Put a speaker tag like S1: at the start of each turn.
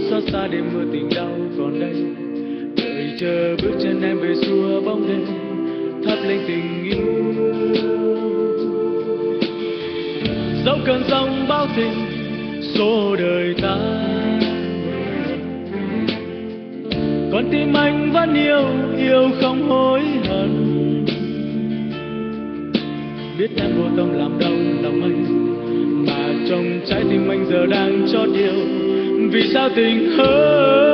S1: xót xa đêm mưa tình đau còn đây, đợi chờ bước chân em về xua bóng đêm thắp lên tình yêu. Dẫu cơn giông bão tình số đời ta, con tim anh vẫn yêu, yêu không hối hận. Biết em vô tâm làm đau lòng anh, mà trong trái tim anh giờ đang chót yêu. Vì sao tình hỡi